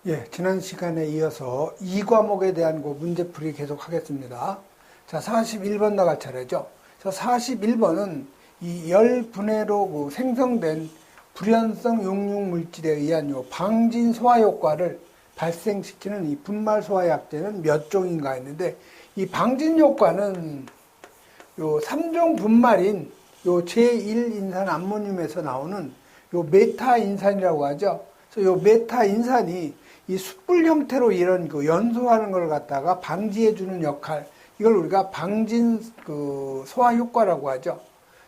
예, 지난 시간에 이어서 이 과목에 대한 문제풀이 계속 하겠습니다. 자, 41번 나갈 차례죠. 자, 41번은 이 열분해로 생성된 불연성 용융 물질에 의한 방진 소화 효과를 발생시키는 이 분말 소화 약제는 몇 종인가 했는데, 이 방진 효과는 3종 분말인 제1인산 암모늄에서 나오는 메타인산이라고 하죠. 그래서 메타인산이 이 숯불 형태로 이런 연소하는 걸 갖다가 방지해주는 역할, 이걸 우리가 방진 소화 효과라고 하죠.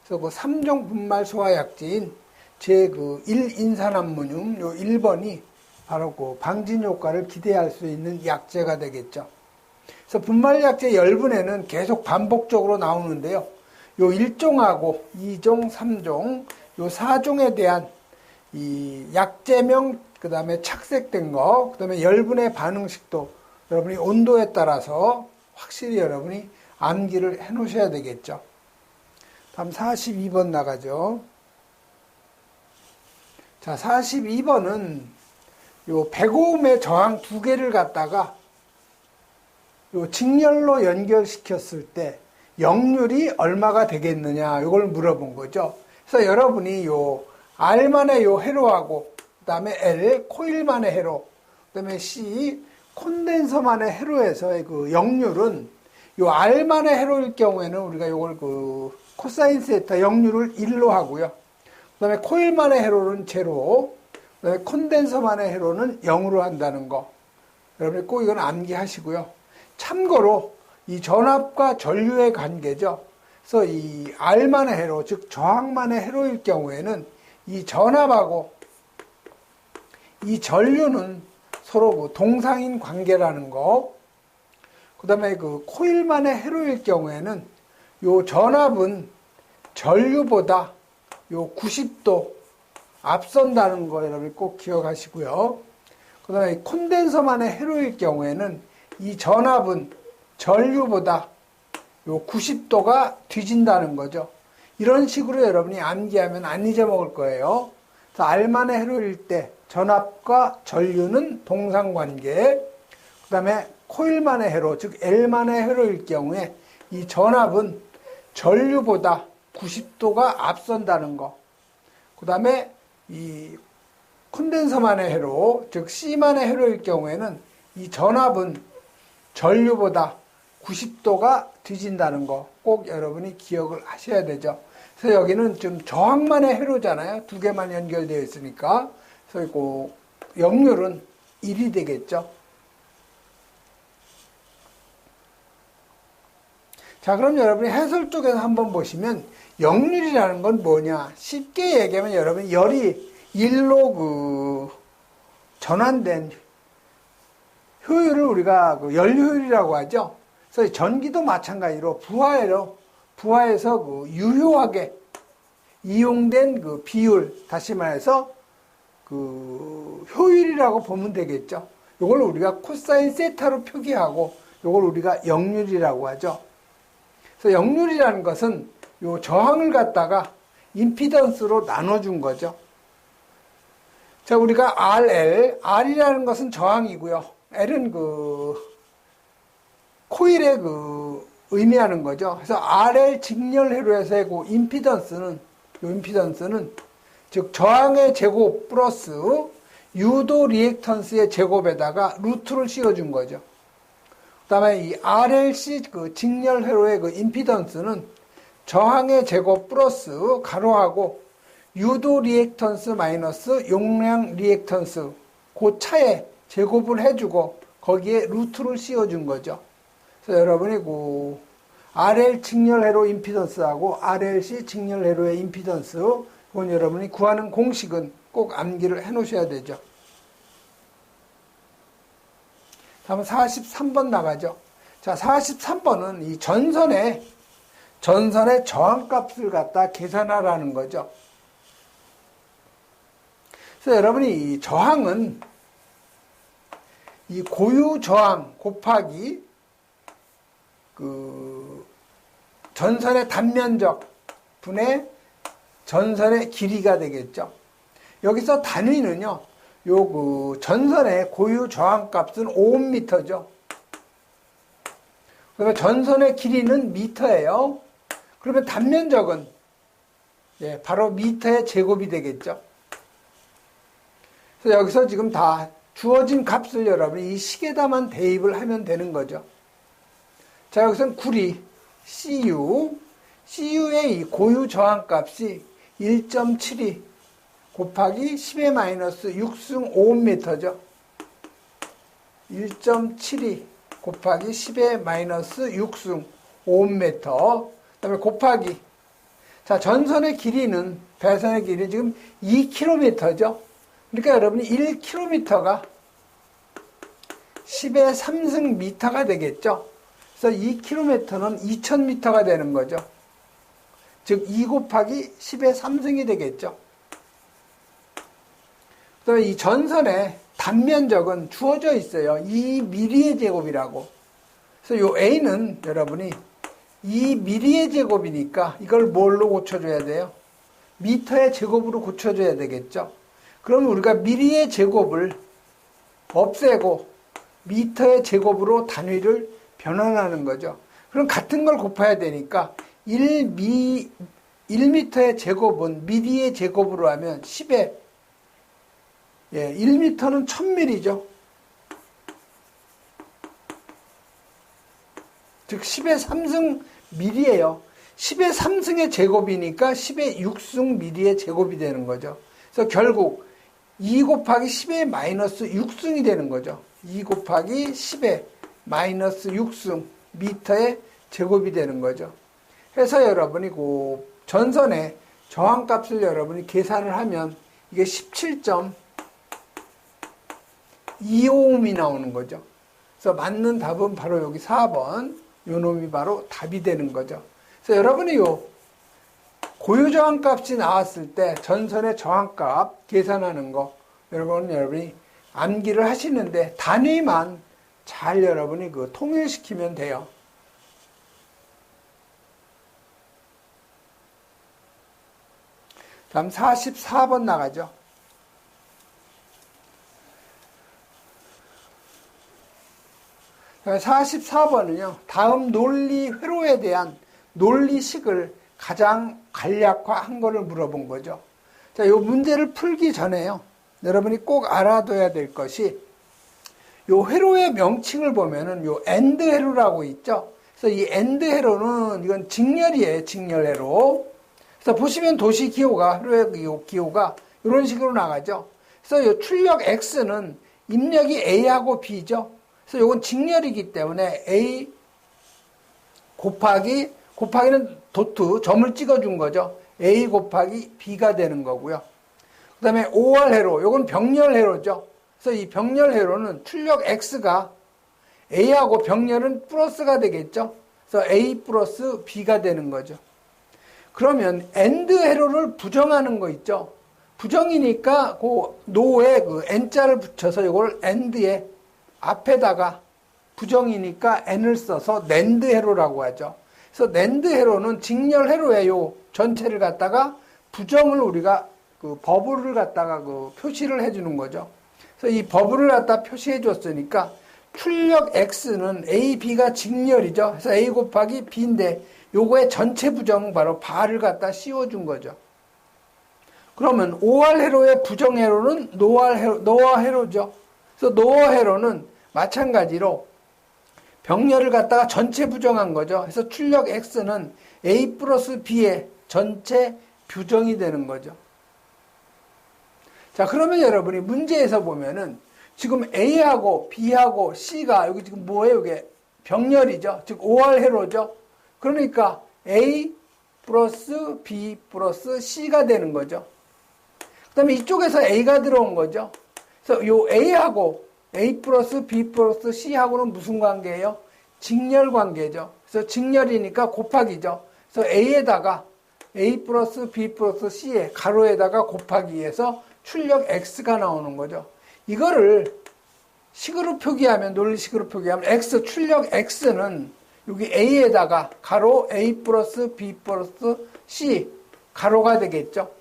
그래서 3종 분말 소화 약제인 제1인산암모늄 1번이 바로 방진 효과를 기대할 수 있는 약제가 되겠죠. 그래서 분말 약제 열분에는 계속 반복적으로 나오는데요. 요 1종하고 2종, 3종, 요 4종에 대한 이 약제명, 그 다음에 착색된 거, 그 다음에 열분의 반응식도 여러분이 온도에 따라서 확실히 여러분이 암기를 해 놓으셔야 되겠죠. 다음 42번 나가죠. 자, 42번은 요 105음의 저항 두 개를 갖다가 요 직렬로 연결시켰을 때 역률이 얼마가 되겠느냐, 이걸 물어본 거죠. 그래서 여러분이 R만의 회로하고, 그 다음에 L, 코일만의 회로, 그 다음에 C, 콘덴서만의 회로에서의 역률은 R만의 회로일 경우에는 우리가 이걸 코사인 세타 역률을 1로 하고요. 그 다음에 코일만의 회로는 제로, 그 다음에 콘덴서만의 회로는 0으로 한다는 거. 여러분이 꼭 이건 암기하시고요. 참고로 이 전압과 전류의 관계죠. 그래서 이 R만의 회로, 즉 저항만의 회로일 경우에는 이 전압하고 이 전류는 서로 동상인 관계라는 거. 그 다음에 코일만의 회로일 경우에는 요 전압은 전류보다 90도 앞선다는 거 여러분 꼭 기억하시고요. 그 다음에 콘덴서만의 회로일 경우에는 이 전압은 전류보다 90도가 뒤진다는 거죠. 이런 식으로 여러분이 암기하면 안 잊어먹을 거예요. 그래서 R만의 회로일 때 전압과 전류는 동상관계, 그 다음에 코일만의 회로, 즉 L만의 회로일 경우에 이 전압은 전류보다 90도가 앞선다는 거. 그 다음에 이 콘덴서만의 회로, 즉 C만의 회로일 경우에는 이 전압은 전류보다 90도가 뒤진다는 거 꼭 여러분이 기억을 하셔야 되죠. 그래서 여기는 좀 저항만의 회로잖아요. 두 개만 연결되어 있으니까. 그래서 역률은 1이 되겠죠. 자, 그럼 여러분이 해설 쪽에서 한번 보시면 역률이라는 건 뭐냐? 쉽게 얘기하면 여러분이 열이 1로 전환된 효율을 우리가 열효율이라고 하죠. 그래서 전기도 마찬가지로 부하에서 유효하게 이용된 비율, 다시 말해서 효율이라고 보면 되겠죠. 이걸 우리가 코사인 세타로 표기하고 이걸 우리가 역률이라고 하죠. 그래서 역률이라는 것은 요 저항을 갖다가 임피던스로 나눠준 거죠. 자, 우리가 R이라는 것은 저항이고요. L은 코일의 의미하는 거죠. 그래서 RL 직렬 회로에서의 임피던스는 즉 저항의 제곱 플러스 유도 리액턴스의 제곱에다가 루트를 씌워준 거죠. 그 다음에 이 RLC 직렬 회로의 임피던스는 저항의 제곱 플러스 가로하고 유도 리액턴스 마이너스 용량 리액턴스 그 차에 제곱을 해주고 거기에 루트를 씌워준 거죠. 그래서 여러분이 RL 직렬회로 임피던스하고 RLC 직렬회로의 임피던스, 그건 여러분이 구하는 공식은 꼭 암기를 해 놓으셔야 되죠. 다음은 43번 나가죠. 자, 43번은 이 전선의 저항값을 갖다 계산하라는 거죠. 그래서 여러분이 이 저항은 이 고유 저항 곱하기 전선의 단면적 분의 전선의 길이가 되겠죠. 여기서 단위는요, 요 그 전선의 고유 저항값은 5ohm죠. 그러면 전선의 길이는 미터예요. 그러면 단면적은 바로 미터의 제곱이 되겠죠. 그래서 여기서 지금 다 주어진 값을 여러분이 이 식에다만 대입을 하면 되는 거죠. 자, 여기서는 구리 CU의 이 고유 저항값이 1.72 곱하기 10의 마이너스 6승 5ohm죠. 1.72 곱하기 10의 마이너스 6승 5ohm. 그다음에 곱하기. 자, 전선의 길이는, 배선의 길이는 지금 2km죠. 그러니까 여러분이 1km가 10의 3승 미터가 되겠죠. 그래서 2km는 2000m가 되는 거죠. 즉, 2 곱하기 10의 3승이 되겠죠. 또 이 전선의 단면적은 주어져 있어요. 2mm의 제곱이라고. 그래서 요 A는 여러분이 2mm의 제곱이니까 이걸 뭘로 고쳐줘야 돼요? 미터의 제곱으로 고쳐줘야 되겠죠. 그럼 우리가 mm의 제곱을 없애고 미터의 제곱으로 단위를 변환하는 거죠. 그럼 같은 걸 곱해야 되니까 1m의 제곱은 mm의 제곱으로 하면 10의 1m는 1000mm죠. 즉 10의 3승 mm예요. 10의 3승의 제곱이니까 10의 6승 mm의 제곱이 되는 거죠. 그래서 결국 2 곱하기 10의 마이너스 6승이 되는 거죠. 2 곱하기 10의 마이너스 6승 미터의 제곱이 되는 거죠. 해서 여러분이 그 전선의 저항값을 여러분이 계산을 하면 이게 17.25ohm이 나오는 거죠. 그래서 맞는 답은 바로 여기 4번 요 놈이 바로 답이 되는 거죠. 그래서 여러분이 요 고유 저항값이 나왔을 때 전선의 저항값 계산하는 거 여러분이 암기를 하시는데 단위만 잘 여러분이 그 통일시키면 돼요. 다음 44번 나가죠. 44번은요. 다음 논리 회로에 대한 논리식을 가장 간략화한 거를 물어본 거죠. 자, 이 문제를 풀기 전에요. 여러분이 꼭 알아둬야 될 것이 이 회로의 명칭을 보면은 요 엔드 회로라고 있죠. 그래서 이 엔드 회로는 이건 직렬이에요. 직렬 회로. 그래서 보시면 도시 기호가 회로의 기호가 이런 식으로 나가죠. 그래서 이 출력 X는 입력이 A하고 B죠. 그래서 이건 직렬이기 때문에 A 곱하기는 도트 점을 찍어준 거죠. A 곱하기 B가 되는 거고요. 그 다음에 OR 회로, 이건 병렬 회로죠. 그래서 이 병렬 회로는 출력 X가 A하고 병렬은 플러스가 되겠죠. 그래서 A 플러스 B가 되는 거죠. 그러면 AND 회로를 부정하는 거 있죠. 부정이니까 그 노에 그 N자를 붙여서 이걸 AND에 앞에다가 부정이니까 N을 써서 NAND 회로라고 하죠. 그래서 NAND 회로는 직렬 회로에 요 전체를 갖다가 부정을 우리가 그 버블을 갖다가 그 표시를 해주는 거죠. 그래서 이 버블을 갖다 표시해 줬으니까 출력 X는 A, B가 직렬이죠. 그래서 A 곱하기 B인데 요거의 전체 부정 바로 바를 갖다 씌워준 거죠. 그러면 OR 회로의 부정 회로는 노어 회로죠. 그래서 노어 회로는 마찬가지로 병렬을 갖다가 전체 부정한 거죠. 그래서 출력 X는 A 플러스 B의 전체 부정이 되는 거죠. 자, 그러면 여러분이 문제에서 보면은 지금 A하고 B하고 C가 여기 지금 뭐예요? 이게 병렬이죠. 즉 OR 회로죠. 그러니까 A 플러스 B 플러스 C가 되는 거죠. 그 다음에 이쪽에서 A가 들어온 거죠. 그래서 요 A하고 A 플러스 B 플러스 C하고는 무슨 관계예요? 직렬 관계죠. 그래서 직렬이니까 곱하기죠. 그래서 A에다가 A 플러스 B 플러스 C에 가로에다가 곱하기해서 출력 X가 나오는 거죠. 이거를 식으로 표기하면, 논리식으로 표기하면 X, 출력 X는 여기 A에다가 가로 A 플러스 B 플러스 C 가로가 되겠죠.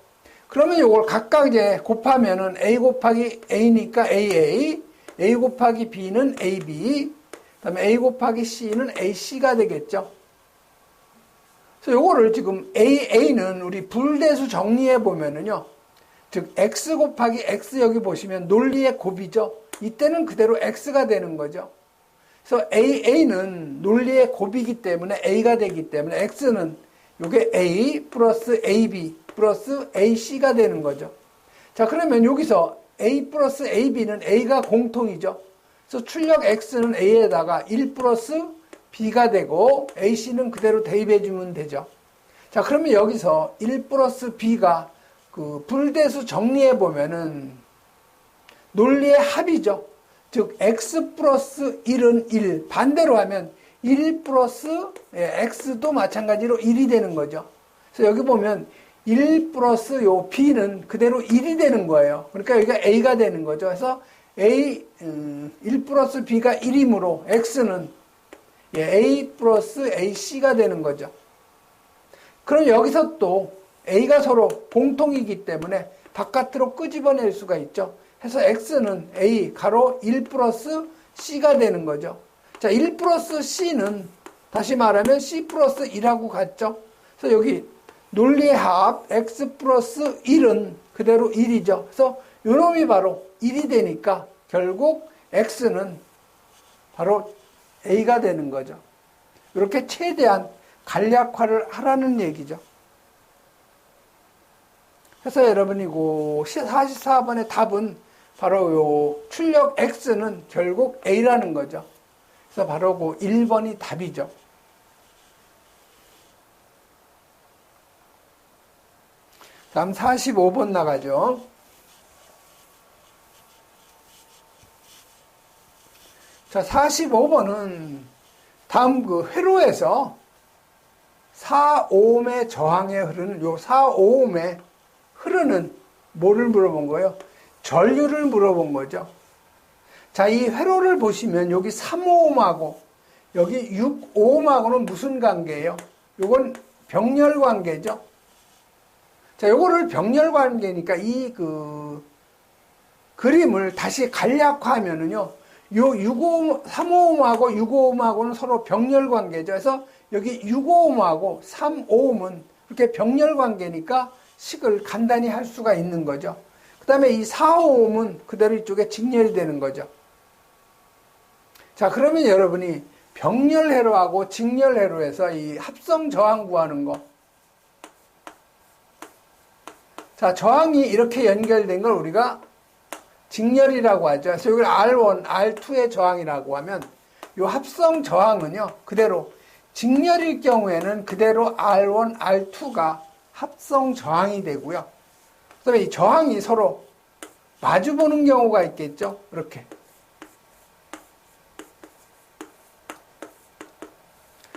그러면 이걸 각각 이제 곱하면은 A 곱하기 A니까 AA, A 곱하기 B는 AB, 그다음에 A 곱하기 C는 AC가 되겠죠. 그래서 요거를 지금 AA는 우리 불대수 정리해 보면은요. 즉 X 곱하기 X 여기 보시면 논리의 곱이죠. 이때는 그대로 X가 되는 거죠. 그래서 AA는 논리의 곱이기 때문에 A가 되기 때문에 X는 요게 A 플러스 AB 플러스 AC가 되는 거죠. 자, 그러면 여기서 A 플러스 AB는 A가 공통이죠. 그래서 출력 X는 A에다가 1 플러스 B가 되고 AC는 그대로 대입해 주면 되죠. 자, 그러면 여기서 1 플러스 B가 그 불대수 정리해 보면은 논리의 합이죠. 즉 X 플러스 1은 1, 반대로 하면 1 플러스 X도 마찬가지로 1이 되는 거죠. 그래서 여기 보면 1 플러스 요 B는 그대로 1이 되는 거예요. 그러니까 여기가 A가 되는 거죠. 그래서 1 플러스 B가 1이므로 X는 A 플러스 AC가 되는 거죠. 그럼 여기서 또 A가 서로 공통이기 때문에 바깥으로 끄집어낼 수가 있죠. 해서 X는 A 가로 1 플러스 C가 되는 거죠. 자, 1 플러스 C는 다시 말하면 C 플러스 1하고 같죠. 그래서 여기 논리의 합 X 플러스 1은 그대로 1이죠. 그래서 요놈이 바로 1이 되니까 결국 X는 바로 A가 되는 거죠. 이렇게 최대한 간략화를 하라는 얘기죠. 그래서 여러분 이거 44번의 답은 바로 요 출력 X는 결국 A라는 거죠. 그래서 바로 그 1번이 답이죠. 다음 45번 나가죠. 자, 45번은 다음 그 회로에서 4오음의 저항에 흐르는 요 4오음에 흐르는 뭐를 물어본 거예요? 전류를 물어본 거죠. 자, 이 회로를 보시면 여기 3오음하고 여기 6오음하고는 무슨 관계예요? 요건 병렬 관계죠. 자, 요거를 병렬 관계니까 이 그림을 다시 간략화하면은요. 요 6오음, 3오음하고 6오음하고는 서로 병렬 관계죠. 그래서 여기 6오음하고 3오음은 이렇게 병렬 관계니까 식을 간단히 할 수가 있는 거죠. 그 다음에 이 4오음은 그대로 이쪽에 직렬이 되는 거죠. 자, 그러면 여러분이 병렬 회로하고 직렬 회로에서 이 합성 저항 구하는 거. 자, 저항이 이렇게 연결된 걸 우리가 직렬이라고 하죠. 그래서 이걸 R1, R2의 저항이라고 하면 이 합성 저항은요, 그대로 직렬일 경우에는 그대로 R1, R2가 합성 저항이 되고요. 그 다음에 이 저항이 서로 마주보는 경우가 있겠죠. 이렇게.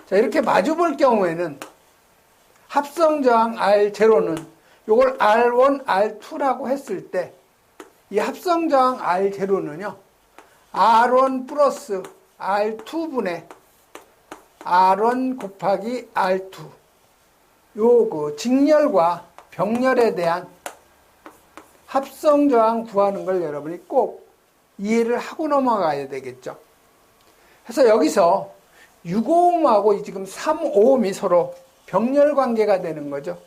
자, 이렇게 마주볼 경우에는 합성 저항 R0는 이걸 R1, R2라고 했을 때 이 합성 저항 R0는요. R1 플러스 R2분의 R1 곱하기 R2 요 그 직렬과 병렬에 대한 합성 저항 구하는 걸 여러분이 꼭 이해를 하고 넘어가야 되겠죠. 그래서 여기서 6오음하고 지금 3오음이 서로 병렬 관계가 되는 거죠.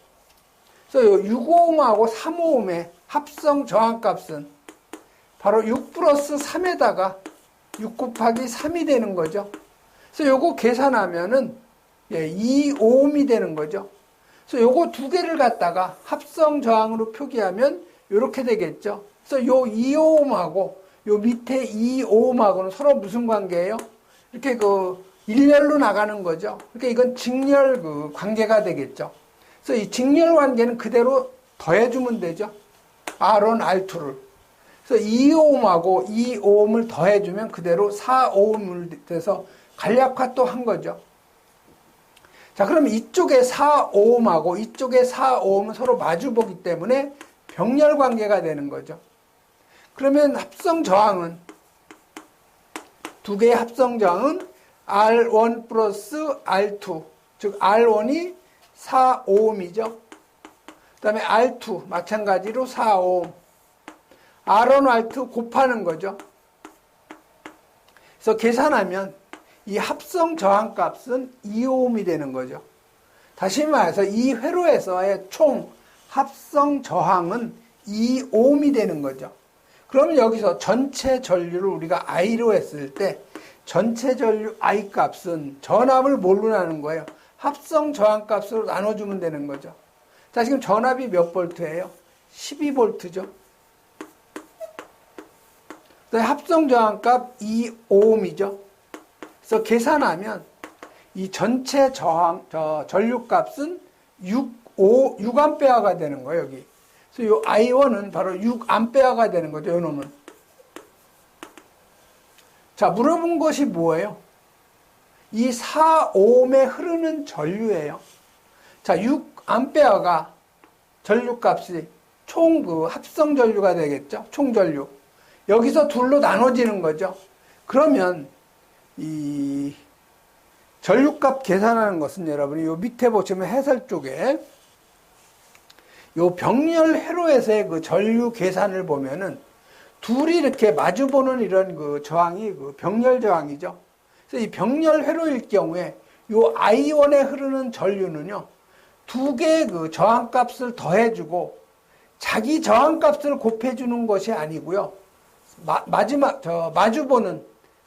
그래서 6오음하고 3오음의 합성 저항값은 바로 6 플러스 3에다가 6 곱하기 3이 되는 거죠. 그래서 요거 계산하면은 2오음이 되는 거죠. 그래서 요거 두 개를 갖다가 합성 저항으로 표기하면 이렇게 되겠죠. 그래서 요 2오음하고 요 밑에 2오음하고는 서로 무슨 관계예요? 이렇게 일렬로 나가는 거죠. 그러니까 이건 직렬 관계가 되겠죠. 그래서 이 직렬 관계는 그대로 더해주면 되죠. R1, R2를. 그래서 2오음하고 2오음을 더해주면 그대로 4오음을 돼서 간략화 또 한 거죠. 자, 그럼 이쪽에 4오음하고 이쪽에 4오음은 서로 마주보기 때문에 병렬 관계가 되는 거죠. 그러면 합성 저항은 두 개의 합성 저항은 R1 플러스 R2, 즉 R1이 4오음이죠. 다음에 R2 마찬가지로 4옴. R1, R2 곱하는 거죠. 그래서 계산하면 이 합성 저항값은 2옴이 되는 거죠. 다시 말해서 이 회로에서의 총 합성 저항은 2옴이 되는 거죠. 그러면 여기서 전체 전류를 우리가 I로 했을 때 전체 전류 I 값은 전압을 뭘로 나눈 거예요? 합성 저항값으로 나눠주면 되는 거죠. 자, 지금 전압이 몇 볼트예요? 12볼트죠. 합성 저항값 2옴이죠. 그래서 계산하면 이 전체 전류값은 6A가 되는 거예요, 여기. 그래서 이 I1은 바로 6A가 되는 거죠, 요 놈은. 자, 물어본 것이 뭐예요? 이 4옴에 흐르는 전류예요. 자, 6A가 전류값이 총 그 합성 전류가 되겠죠? 총 전류. 여기서 둘로 나눠지는 거죠. 그러면 이 전류값 계산하는 것은 여러분이 요 밑에 보시면 해설 쪽에 요 병렬 회로에서의 그 전류 계산을 보면은 둘이 이렇게 마주보는 이런 그 저항이 그 병렬 저항이죠. 그래서 이 병렬 회로일 경우에 요 I1에 흐르는 전류는요, 두 개의 그 저항값을 더해주고 자기 저항값을 곱해주는 것이 아니고요.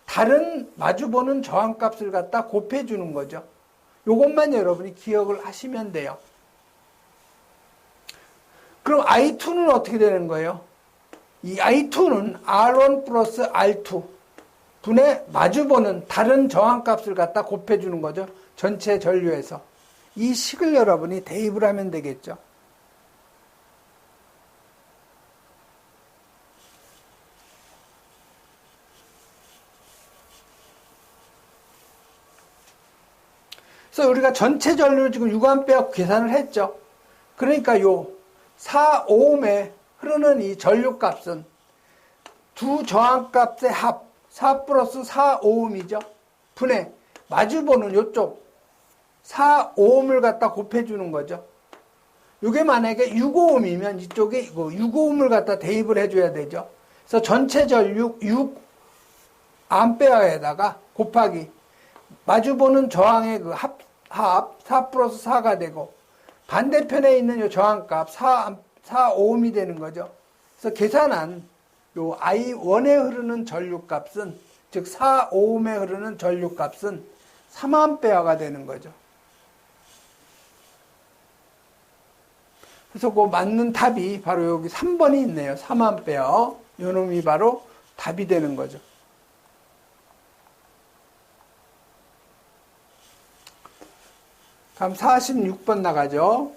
다른 마주보는 저항값을 갖다 곱해주는 거죠. 요것만 여러분이 기억을 하시면 돼요. 그럼 I2는 어떻게 되는 거예요? 이 I2는 R1 플러스 R2 분의 마주보는 다른 저항값을 갖다 곱해주는 거죠. 전체 전류에서. 이 식을 여러분이 대입을 하면 되겠죠. 그래서 우리가 전체 전류를 지금 6A 계산을 했죠. 그러니까 요 4옴에 흐르는 이 전류값은 두 저항값의 합, 4 플러스 4옴이죠. 분의 마주보는 요쪽 4옴을 갖다 곱해주는 거죠. 이게 만약에 6옴이면 이쪽에 이거 6옴을 갖다 대입을 해줘야 되죠. 그래서 전체 전류 6A에다가 곱하기 마주보는 저항의 그 합 4 플러스 4가 되고 반대편에 있는 요 저항값 4옴이 되는 거죠. 그래서 계산한 요 I1에 흐르는 전류값은, 즉 4옴에 흐르는 전류값은 3A가 되는 거죠. 그래서 그 맞는 답이 바로 여기 3번이 있네요. 3A. 요 놈이 바로 답이 되는 거죠. 다음 46번 나가죠.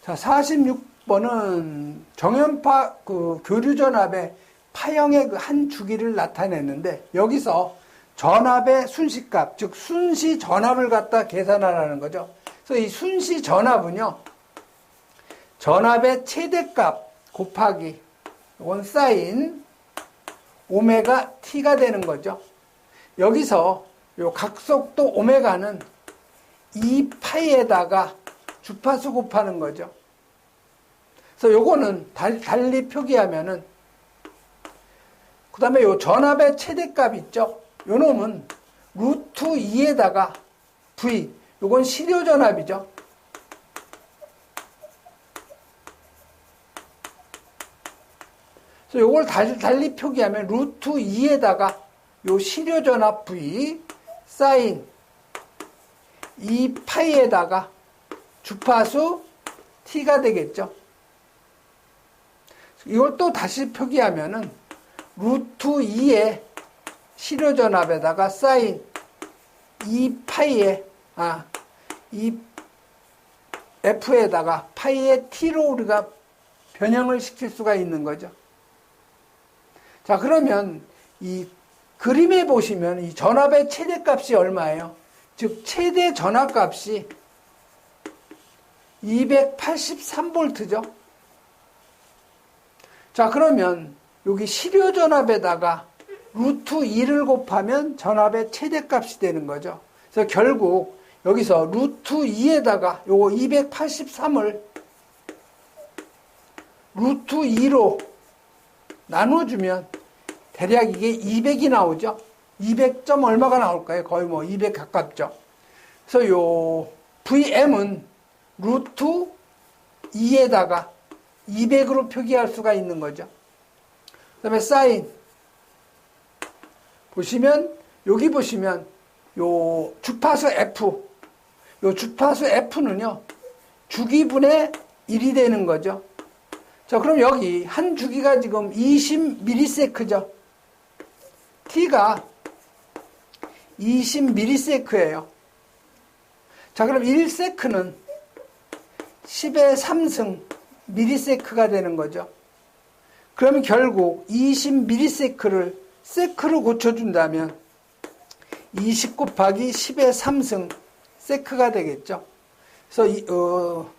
자, 46번은 정연파 그 교류전압의 파형의 그 한 주기를 나타내는데, 여기서 전압의 순시값, 즉 순시 전압을 갖다 계산하라는 거죠. 그래서 이 순시 전압은요, 전압의 최대값 곱하기 이건 사인 오메가 t가 되는 거죠. 여기서 요 각속도 오메가는 2파이에다가 주파수 곱하는 거죠. 그래서 요거는 달리 표기하면은, 그 다음에 요 전압의 최대값 있죠. 요 놈은 루트 2에다가 V, 요건 시료 전압이죠. 그래서 요걸 달리 표기하면 루트 2에다가 요 시료 전압 V 사인 2파이에다가 주파수 T가 되겠죠. 이걸 또 다시 표기하면은 루트 2의 시료 전압에다가 사인 2파이에 이 F에다가 파이의 T로 우리가 변형을 시킬 수가 있는 거죠. 자, 그러면 이 그림에 보시면 이 전압의 최대값이 얼마예요? 즉 최대 전압값이 283V죠. 자, 그러면 여기 시료 전압에다가 루트 2를 곱하면 전압의 최대값이 되는 거죠. 그래서 결국 여기서 루트 2에다가 요거 283을 루트 2로 나눠주면 대략 이게 200이 나오죠. 200점 얼마가 나올까요? 거의 뭐 200 가깝죠. 그래서 요 Vm은 루트 2에다가 200으로 표기할 수가 있는 거죠. 그 다음에 사인 보시면 여기 보시면 요 주파수 F 요 주파수 F는요 주기분의 1이 되는 거죠. 자, 그럼 여기 한 주기가 지금 20ms죠. T가 20ms예요. 자, 그럼 1세크는 10의 3승 ms가 되는 거죠. 그러면 결국 20ms를 세크로 고쳐준다면 20 곱하기 10의 3승 세크가 되겠죠. 그래서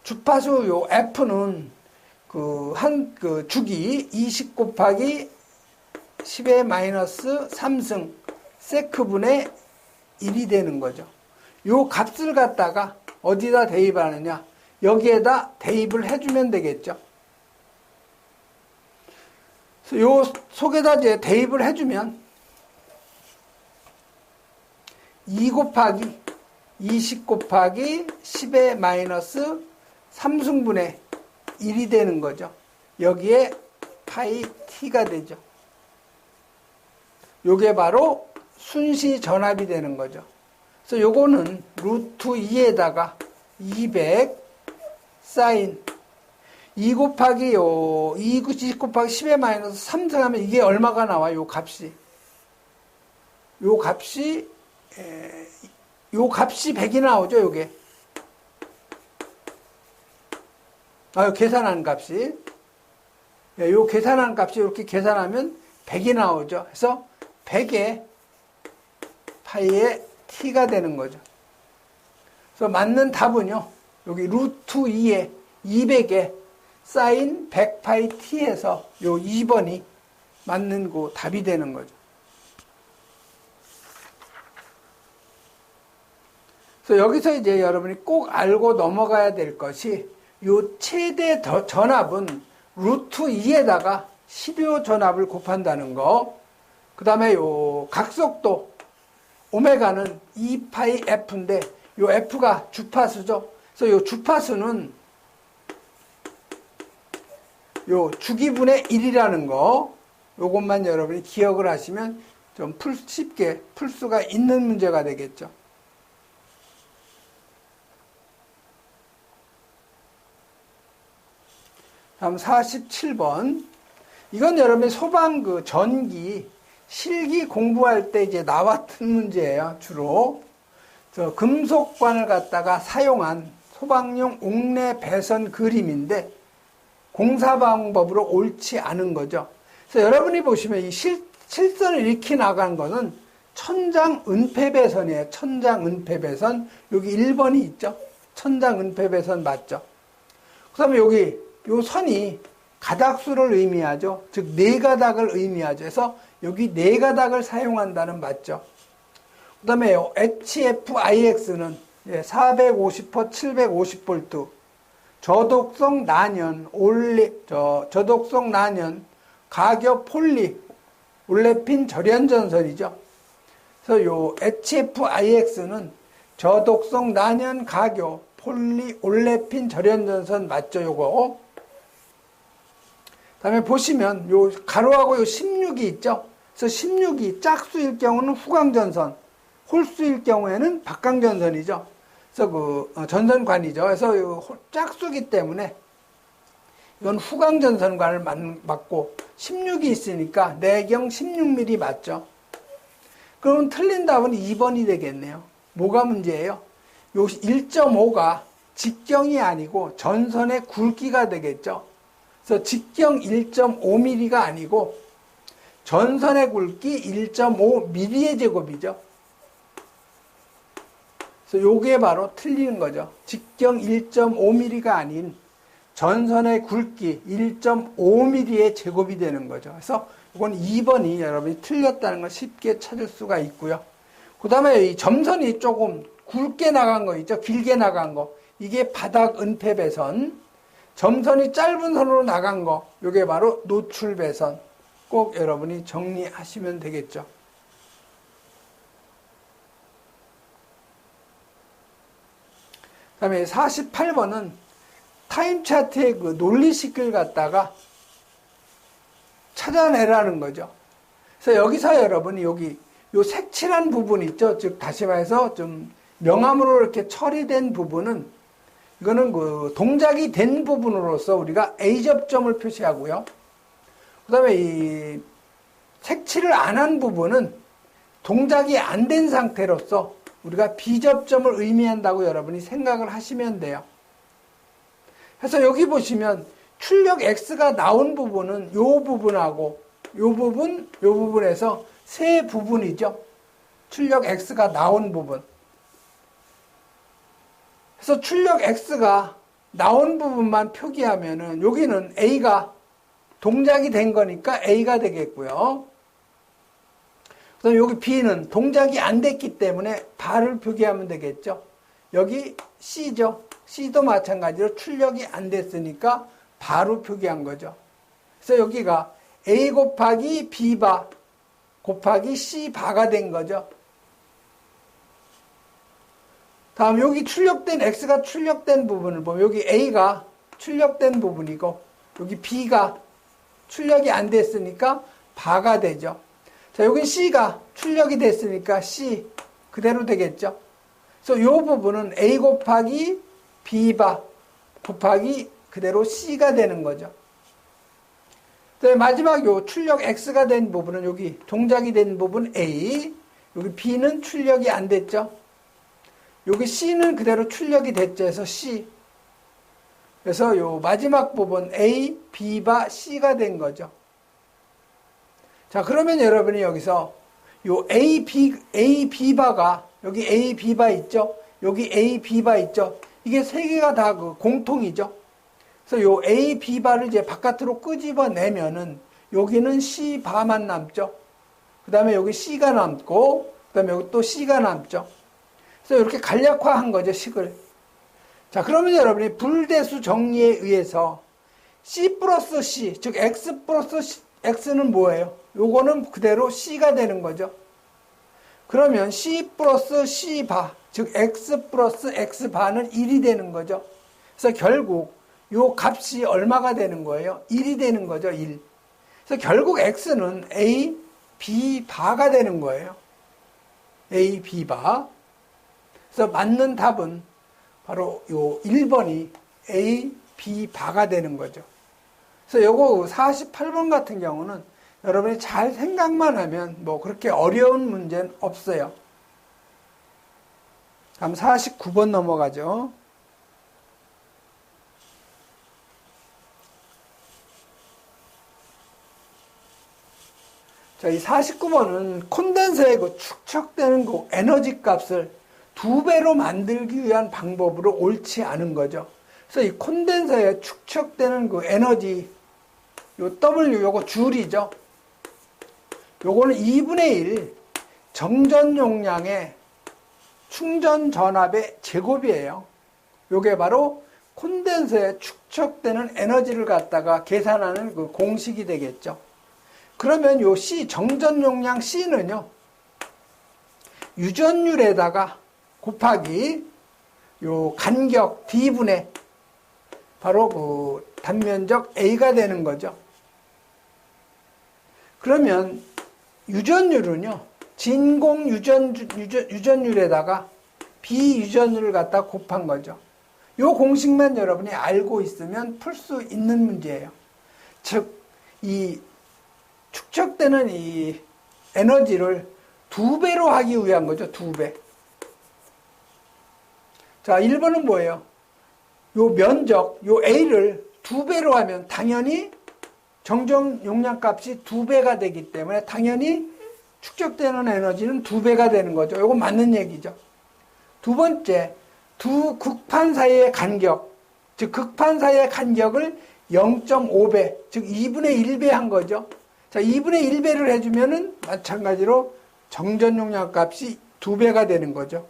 주파수 요 F는 그 주기 20 곱하기 10의 마이너스 3승 세크분의 1이 되는 거죠. 요 값을 갖다가 어디다 대입하느냐? 여기에다 대입을 해주면 되겠죠. 그래서 요 속에다 이제 대입을 해주면 2 곱하기 20 곱하기 10의 마이너스 3승분의 1이 되는 거죠. 여기에 파이 t가 되죠. 요게 바로 순시 전압이 되는 거죠. 그래서 요거는 루트 2에다가 200 사인 2 곱하기 20 곱하기 10의 마이너스 3승 하면 이게 얼마가 나와요? 요 값이 100이 나오죠, 요게. 계산한 값이. 요 계산한 값이 이렇게 계산하면 100이 나오죠. 그래서 100에 파이에 t가 되는 거죠. 그래서 맞는 답은요, 여기 루트 2에 200에 사인 100파이 t에서 요 2번이 맞는 그 답이 되는 거죠. 그래서 여기서 이제 여러분이 꼭 알고 넘어가야 될 것이 요 최대 전압은 루트 2에다가 시료 전압을 곱한다는 거. 그 다음에 요 각속도 오메가는 2파이 F인데 요 F가 주파수죠. 그래서 요 주파수는 요 주기분의 1이라는 거. 요것만 여러분이 기억을 하시면 좀 쉽게 풀 수가 있는 문제가 되겠죠. 다음 47번. 이건 여러분이 소방 전기, 실기 공부할 때 이제 나왔던 문제예요, 주로. 금속관을 갖다가 사용한 소방용 옥내 배선 그림인데, 공사 방법으로 옳지 않은 거죠. 그래서 여러분이 보시면 이 실선을 이렇게 나간 거는 천장 은폐 배선이에요. 천장 은폐 배선. 여기 1번이 있죠. 천장 은폐 배선 맞죠. 그 다음에 여기 요 선이 가닥수를 의미하죠. 즉, 4가닥을 의미하죠. 그래서 여기 4가닥을 사용한다는 맞죠. 그 다음에 HFIX는 450V, 750V, 저독성 난연, 저독성 난연, 가격 폴리, 올레핀 절연전선이죠. 그래서 요 HFIX는 저독성 난연, 가격, 폴리, 올레핀 절연전선 맞죠, 요거? 다음에 보시면 요 가로하고 요 16이 있죠. 그래서 16이 짝수일 경우는 후광전선, 홀수일 경우에는 박광전선이죠. 그래서 전선관이죠. 그래서 요 짝수기 때문에 이건 후광전선관을 맞고 16이 있으니까 내경 16mm 맞죠. 그럼 틀린 답은 2번이 되겠네요. 뭐가 문제예요? 요 1.5가 직경이 아니고 전선의 굵기가 되겠죠. 그래서 직경 1.5mm가 아니고 전선의 굵기 1.5mm의 제곱이죠. 그래서 요게 바로 틀리는 거죠. 직경 1.5mm가 아닌 전선의 굵기 1.5mm의 제곱이 되는 거죠. 그래서 이건 2번이 여러분이 틀렸다는 걸 쉽게 찾을 수가 있고요. 그 다음에 이 점선이 조금 굵게 나간 거 있죠? 길게 나간 거. 이게 바닥 은폐배선. 점선이 짧은 선으로 나간 거. 이게 바로 노출배선. 꼭 여러분이 정리하시면 되겠죠. 그 다음에 48번은 타임 차트의 그 논리식을 갖다가 찾아내라는 거죠. 그래서 여기서 여러분이 여기 요 색칠한 부분 있죠. 즉 다시 말해서 좀 명암으로 이렇게 처리된 부분은 이거는 그 동작이 된 부분으로서 우리가 A 접점을 표시하고요. 그 다음에 이 색칠을 안 한 부분은 동작이 안 된 상태로서 우리가 B 접점을 의미한다고 여러분이 생각을 하시면 돼요. 그래서 여기 보시면 출력 X가 나온 부분은 요 부분하고 요 부분에서 세 부분이죠. 출력 X가 나온 부분. 그래서 출력 X가 나온 부분만 표기하면은 여기는 A가 동작이 된 거니까 A가 되겠고요. 그다음 여기 B는 동작이 안 됐기 때문에 바를 표기하면 되겠죠. 여기 C죠. C도 마찬가지로 출력이 안 됐으니까 바로 표기한 거죠. 그래서 여기가 A 곱하기 B바 곱하기 C바가 된 거죠. 다음 여기 출력된 X가 출력된 부분을 보면 여기 A가 출력된 부분이고 여기 B가 출력이 안 됐으니까 바가 되죠. 자, 여기 C가 출력이 됐으니까 C 그대로 되겠죠. 그래서 이 부분은 A 곱하기 B바 곱하기 그대로 C가 되는 거죠. 마지막 요 출력 X가 된 부분은 여기 동작이 된 부분 A, 여기 B는 출력이 안 됐죠. 여기 C는 그대로 출력이 됐죠. 그래서 C. 그래서 요 마지막 부분 A, B바 C가 된 거죠. 자, 그러면 여러분이 여기서 요 A, B바가 여기 A, B바 있죠. 여기 A, B바 있죠. 이게 세 개가 다 그 공통이죠. 그래서 요 A, B바를 이제 바깥으로 끄집어내면은 여기는 C바만 남죠. 그 다음에 여기 C가 남고, 그 다음에 여기 또 C가 남죠. 그래서 이렇게 간략화한 거죠, 식을. 자, 그러면 여러분이 불대수 정리에 의해서 C 플러스 C, 즉 X 플러스 X는 뭐예요? 요거는 그대로 C가 되는 거죠. 그러면 C 플러스 C바, 즉 X 플러스 X바는 1이 되는 거죠. 그래서 결국 요 값이 얼마가 되는 거예요? 1이 되는 거죠, 1. 그래서 결국 X는 A, B 바가 되는 거예요. A, B 바. 그래서 맞는 답은 바로 요 1번이 A, B 바가 되는 거죠. 그래서 요거 48번 같은 경우는 여러분이 잘 생각만 하면 뭐 그렇게 어려운 문제는 없어요. 다음 49번 넘어가죠. 자, 이 49번은 콘덴서에 그 축적되는 그 에너지 값을 2배로 만들기 위한 방법으로 옳지 않은 거죠. 그래서 이 콘덴서에 축적되는 그 에너지, 요 W, 요거 줄이죠. 요거는 2분의 1 정전 용량의 충전 전압의 제곱이에요. 요게 바로 콘덴서에 축적되는 에너지를 갖다가 계산하는 그 공식이 되겠죠. 그러면 요 C, 정전 용량 C는요, 유전율에다가 곱하기 요 간격 D분의 바로 그 단면적 A가 되는 거죠. 그러면 유전율은요, 진공 유전율에다가 비유전율을 갖다 곱한 거죠. 요 공식만 여러분이 알고 있으면 풀 수 있는 문제예요. 즉, 이 축적되는 이 에너지를 2배로 하기 위한 거죠. 2배. 자, 1번은 뭐예요? 요 면적, 요 A를 2배로 하면 당연히 정전 용량 값이 2배가 되기 때문에 당연히 축적되는 에너지는 2배가 되는 거죠. 요건 맞는 얘기죠. 두 번째, 두 극판 사이의 간격, 즉 극판 사이의 간격을 0.5배, 즉 2분의 1배 한 거죠. 자, 2분의 1배를 해주면은 마찬가지로 정전 용량 값이 2배가 되는 거죠.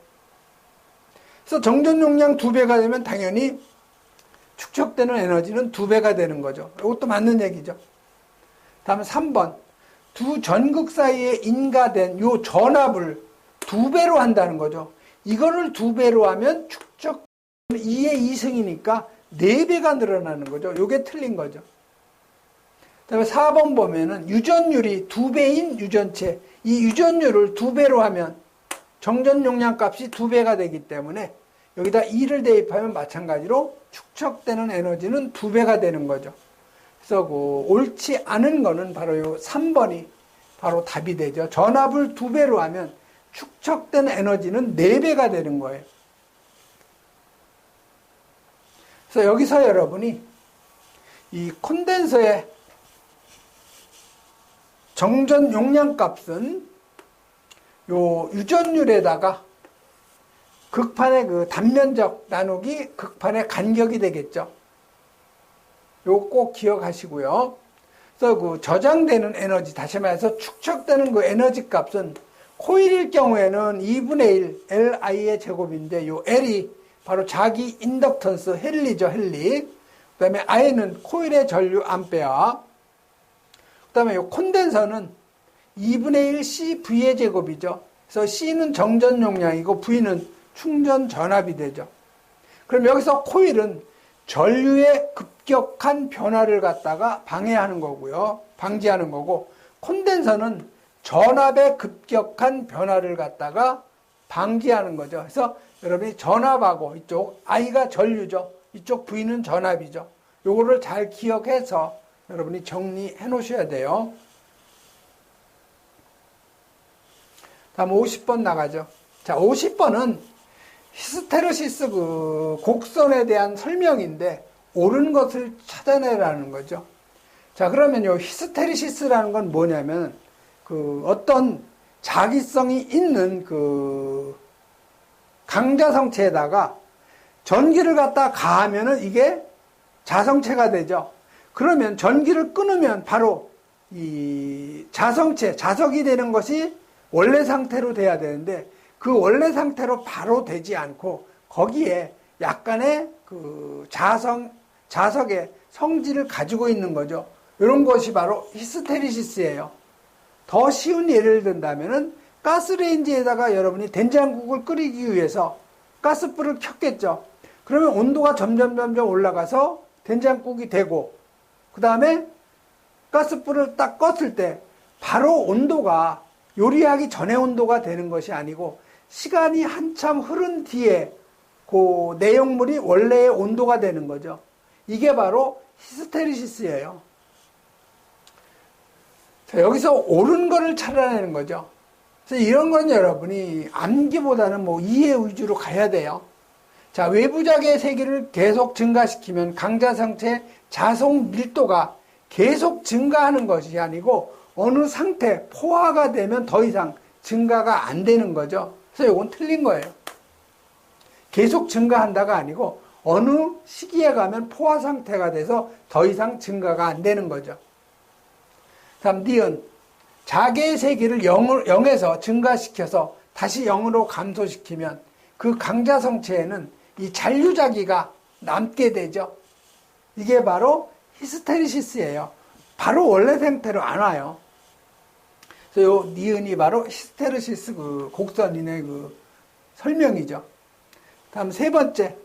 그래서 정전 용량 2배가 되면 당연히 축적되는 에너지는 2배가 되는 거죠. 이것도 맞는 얘기죠. 다음 3번. 두 전극 사이에 인가된 요 전압을 2배로 한다는 거죠. 이거를 2배로 하면 축적 2의 2승이니까 4배가 늘어나는 거죠. 요게 틀린 거죠. 그다음에 4번 보면은 유전율이 2배인 유전체, 이 유전율을 2배로 하면 정전 용량 값이 2배가 되기 때문에 여기다 2를 대입하면 마찬가지로 축적되는 에너지는 2배가 되는 거죠. 그래서 옳지 않은 거는 바로 요 3번이 바로 답이 되죠. 전압을 2배로 하면 축적된 에너지는 4배가 되는 거예요. 그래서 여기서 여러분이 이 콘덴서의 정전 용량 값은 요 유전율에다가 극판의 그 단면적 나누기 극판의 간격이 되겠죠. 요거 꼭 기억하시고요. 그래서 그 저장되는 에너지, 다시 말해서 축적되는 그 에너지 값은 코일일 경우에는 2분의 1 Li의 제곱인데 요 L이 바로 자기 인덕턴스 헨리죠, 헨리. 그 다음에 I는 코일의 전류 암페어. 그 다음에 요 콘덴서는 2분의 1 CV의 제곱이죠. 그래서 C는 정전 용량이고 V는 충전 전압이 되죠. 그럼 여기서 코일은 전류의 급격한 변화를 갖다가 방해하는 거고요. 방지하는 거고, 콘덴서는 전압의 급격한 변화를 갖다가 방지하는 거죠. 그래서 여러분이 전압하고 이쪽 I가 전류죠. 이쪽 V는 전압이죠. 요거를 잘 기억해서 여러분이 정리해 놓으셔야 돼요. 다음 50번 나가죠. 자, 50번은 히스테르시스 그 곡선에 대한 설명인데 옳은 것을 찾아내라는 거죠. 자, 그러면 요 히스테르시스라는 건 뭐냐면 그 어떤 자기성이 있는 그 강자성체에다가 전기를 갖다 가하면은 이게 자성체가 되죠. 그러면 전기를 끊으면 바로 이 자성체, 자석이 되는 것이 원래 상태로 돼야 되는데 그 원래 상태로 바로 되지 않고 거기에 약간의 그 자석의 성질을 가지고 있는 거죠. 이런 것이 바로 히스테리시스예요. 더 쉬운 예를 든다면은 가스레인지에다가 여러분이 된장국을 끓이기 위해서 가스불을 켰겠죠. 그러면 온도가 점점 올라가서 된장국이 되고, 그 다음에 가스불을 딱 껐을 때 바로 온도가 요리하기 전에 온도가 되는 것이 아니고 시간이 한참 흐른 뒤에 그 내용물이 원래의 온도가 되는 거죠. 이게 바로 히스테리시스예요. 자, 여기서 옳은 거를 찾아내는 거죠. 그래서 이런 건 여러분이 암기보다는 뭐 이해 위주로 가야 돼요. 자, 외부작의 세기를 계속 증가시키면 강자성체 자속 밀도가 계속 증가하는 것이 아니고 어느 상태, 포화가 되면 더 이상 증가가 안 되는 거죠. 그래서 이건 틀린 거예요. 계속 증가한다가 아니고 어느 시기에 가면 포화 상태가 돼서 더 이상 증가가 안 되는 거죠. 다음 니은. 자개의 세기를 0에서 증가시켜서 다시 0으로 감소시키면 그 강자성체에는 이 잔류자기가 남게 되죠. 이게 바로 히스테리시스예요. 바로 원래 상태로 안 와요. 그래서 요 니은이 바로 히스테리시스 그 곡선인의 그 설명이죠. 다음 세 번째.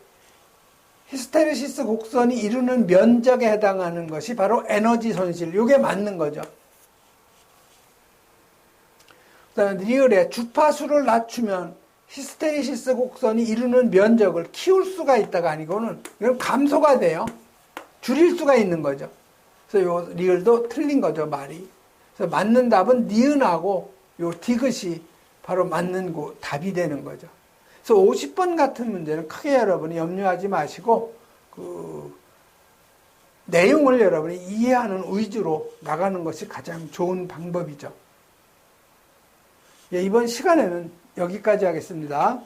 히스테리시스 곡선이 이루는 면적에 해당하는 것이 바로 에너지 손실. 이게 맞는 거죠. 그 다음에 리을에 주파수를 낮추면 히스테리시스 곡선이 이루는 면적을 키울 수가 있다가 아니고는 이건 감소가 돼요. 줄일 수가 있는 거죠. 그래서 요 리을도 틀린 거죠, 말이. 그래서 맞는 답은 니은하고 요 디귿이 바로 맞는 답이 되는 거죠. 그래서 50번 같은 문제는 크게 여러분이 염려하지 마시고 그 내용을 여러분이 이해하는 위주로 나가는 것이 가장 좋은 방법이죠. 예, 이번 시간에는 여기까지 하겠습니다.